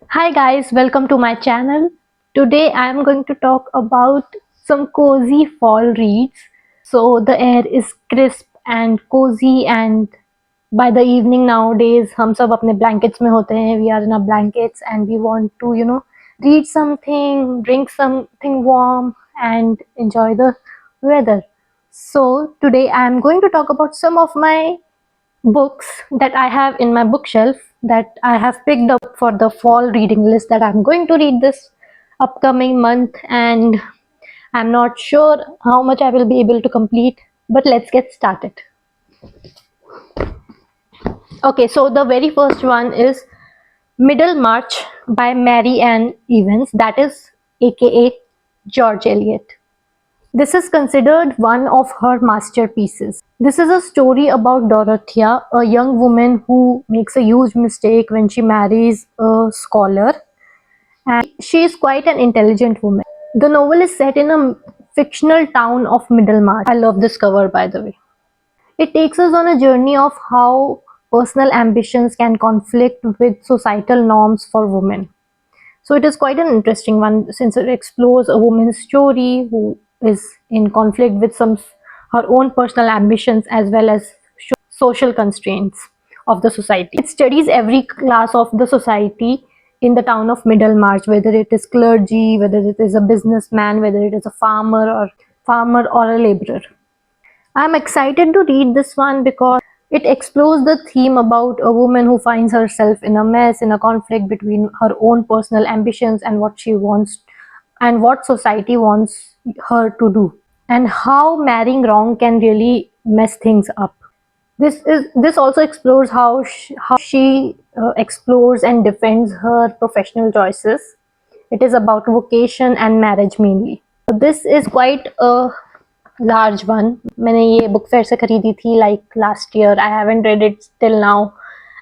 Hi guys, welcome to my channel. Today I am going to talk about some cozy fall reads. So the air is crisp and cozy, and by the evening nowadays हम सब अपने blankets में होते हैं. We are in our blankets and we want to read something, drink something warm and enjoy the weather. So today I am going to talk about some of my books that I have in my bookshelf that I have picked up for the fall reading list that I'm going to read this upcoming month, and I'm not sure how much I will be able to complete, but let's get started. Okay, so the very first one is Middlemarch by Mary Ann Evans, that is aka George Eliot. This is considered one of her masterpieces. This is a story about Dorothea, a young woman who makes a huge mistake when she marries a scholar, and she is quite an intelligent woman. The novel is set in a fictional town of Middlemarch. I love this cover, by the way. It takes us on a journey of how personal ambitions can conflict with societal norms for women. So it is quite an interesting one since it explores a woman's story who is in conflict with her own personal ambitions as well as social constraints of the society. It studies every class of the society in the town of Middlemarch, whether it is clergy, whether it is a businessman, whether it is a farmer or a laborer. I'm excited to read this one because it explores the theme about a woman who finds herself in a mess, in a conflict between her own personal ambitions and what she wants and what society wants her to do, and how marrying wrong can really mess things up. This also explores how she explores and defends her professional choices. It is about vocation and marriage mainly. This is quite a large one. मैंने ये book fair से खरीदी थी like last year. I haven't read it till now.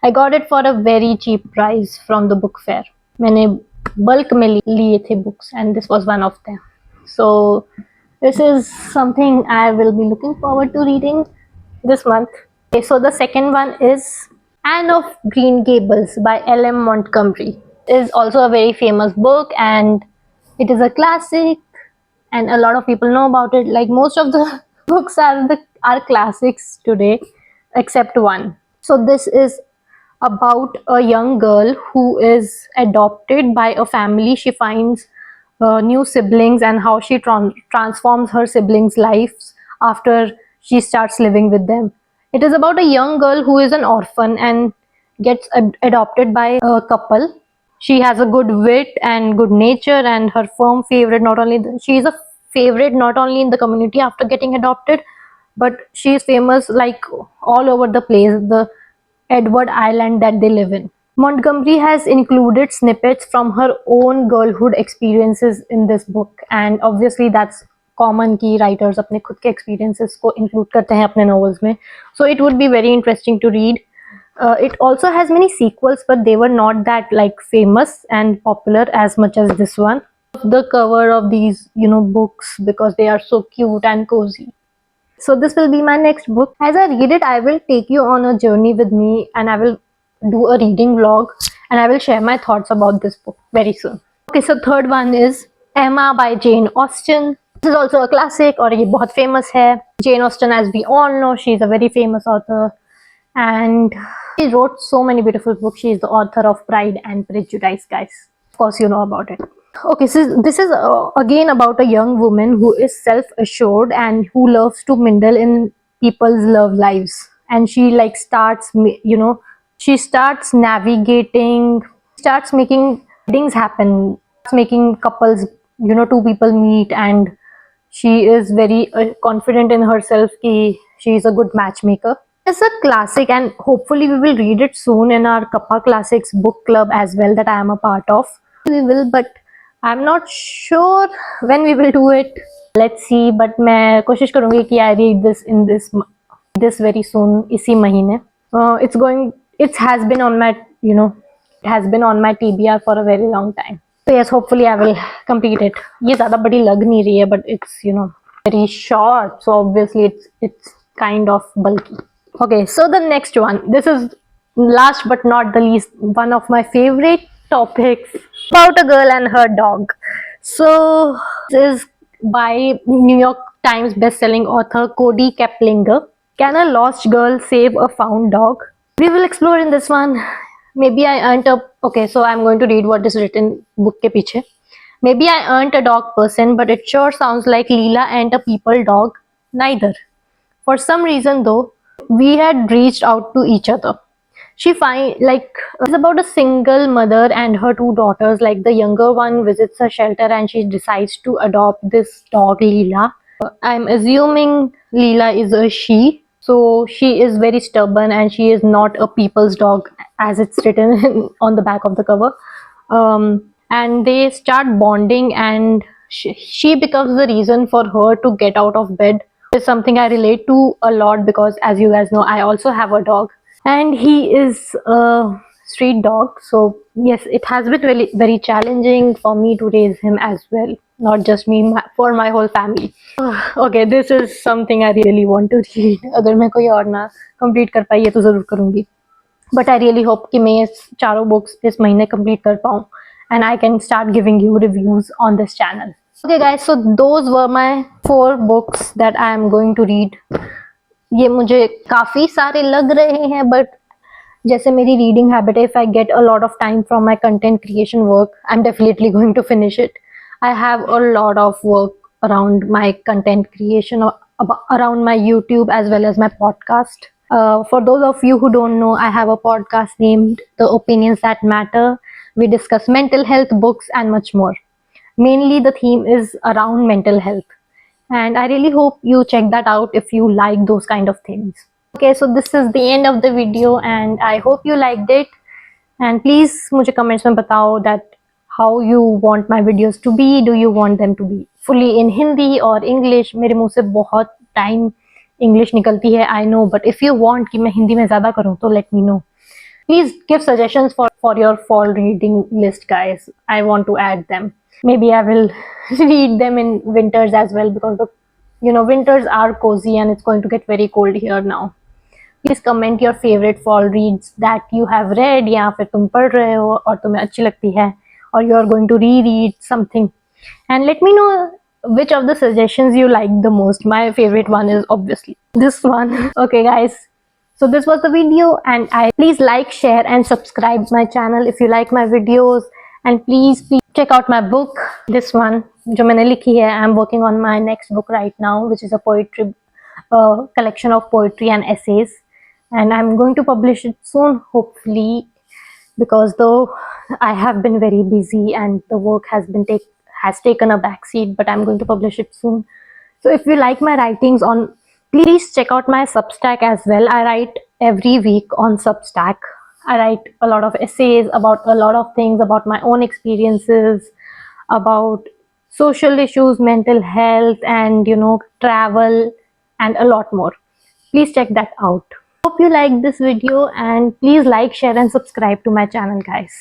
I got it for a very cheap price from the book fair. मैंने bulk में लिए थे books and this was one of them. So this is something I will be looking forward to reading this month. Okay, so the second one is Anne of Green Gables by L.M. Montgomery. It is also a very famous book and it is a classic and a lot of people know about it. Like most of the books are classics today except one. So this is about a young girl who is adopted by a family. She finds new siblings and how she transforms her siblings' lives after she starts living with them. It is about a young girl who is an orphan and gets adopted by a couple. She has a good wit and good nature, and her firm favorite. She is a favorite not only in the community after getting adopted, but she is famous like all over the place. The Edward Island that they live in. Montgomery has included snippets from her own girlhood experiences in this book, and obviously that's common कि writers अपने खुद के experiences को include करते हैं अपने novels में. So it would be very interesting to read. It also has many sequels, but they were not that like famous and popular as much as this one. The cover of these books because they are so cute and cozy. So this will be my next book. As I read it, I will take you on a journey with me and I will do a reading vlog and I will share my thoughts about this book very soon. Okay, so third one is Emma by Jane Austen. This is also a classic और ये बहुत famous है. Jane Austen, as we all know, she is a very famous author and she wrote so many beautiful books. She is the author of Pride and Prejudice, guys. Of course, you know about it. Okay, so this is again about a young woman who is self-assured and who loves to mingle in people's love lives, and she like she starts navigating, starts making things happen, starts making couples, two people meet, and she is very confident in herself ki she is a good matchmaker. It's a classic and hopefully we will read it soon in our Kappa Classics book club as well that I am a part of. We will, but I'm not sure when we will do it. Let's see, but मैं कोशिश करूँगी कि I read this in this very soon, इसी महीने. It has been on my TBR for a very long time. So yes, hopefully I will complete it. ये ज़्यादा बड़ी लग नहीं रही है, but it's very short, so obviously it's kind of bulky. Okay, so the next one. This is last but not the least one of my favorite topics about a girl and her dog. So, this is by New York Times best-selling author Cody Keplinger. Can a lost girl save a found dog? We will explore in this one. Maybe I earned a okay, so I'm going to read what is written book ke piche. Maybe I aren't a dog person, but it sure sounds like Leela and a people dog. Neither. For some reason, though, we had reached out to each other. She find like it's about a single mother and her two daughters. Like the younger one visits a shelter and she decides to adopt this dog Leela. I'm assuming Leela is a she. So she is very stubborn and she is not a people's dog as it's written on the back of the cover. And they start bonding and she becomes the reason for her to get out of bed. It's something I relate to a lot because as you guys know, I also have a dog and he is a street dog. So yes, it has been very, very challenging for me to raise him as well, not just me, for my whole family. Okay, this is something I really want to read. अगर मैं कोई और ना complete कर पाई ये तो जरूर करूँगी. But I really hope कि मैं ये चारों books इस महीने complete कर पाऊँ and I can start giving you reviews on this channel. Okay guys, so those were my 4 books that I am going to read. ये मुझे काफी सारे लग रहे हैं but जैसे मेरी reading habit है, if I get a lot of time from my content creation work, I'm definitely going to finish it. I have a lot of work around my content creation, around my YouTube as well as my podcast. For those of you who don't know, I have a podcast named The Opinions That Matter. We discuss mental health, books, and much more. Mainly, the theme is around mental health. And I really hope you check that out if you like those kind of things. Okay, so this is the end of the video and I hope you liked it. And please मुझे comments में बताओ that how you want my videos to be. Do you want them to be fully in Hindi or English? मेरे मुंह से बहुत time English निकलती है, I know, but if you want कि मैं हिंदी में ज़्यादा करूँ तो let me know. Please give suggestions for your fall reading list, guys. I want to add them. Maybe I will read them in winters as well because the winters are cozy and it's going to get very cold here now. Please comment your favorite fall reads that you have read या फिर तुम पढ़ रहे हो और तुम्हें अच्छी लगती है or you are going to reread something and let me know which of the suggestions you like the most. My favorite one is obviously this one. Okay guys, so this was the video and please like, share and subscribe my channel if you like my videos and please check out my book, this one जो मैंने लिखी है. I'm working on my next book right now which is a poetry collection of poetry and essays and I'm going to publish it soon hopefully because though I have been very busy and the work has taken a backseat, but I'm going to publish it soon. So if you like my writings please check out my Substack as well. I write every week on Substack. I write a lot of essays about a lot of things, about my own experiences, about social issues, mental health, and travel, and a lot more. Please check that out. Hope you liked this video and please like, share and subscribe to my channel, guys.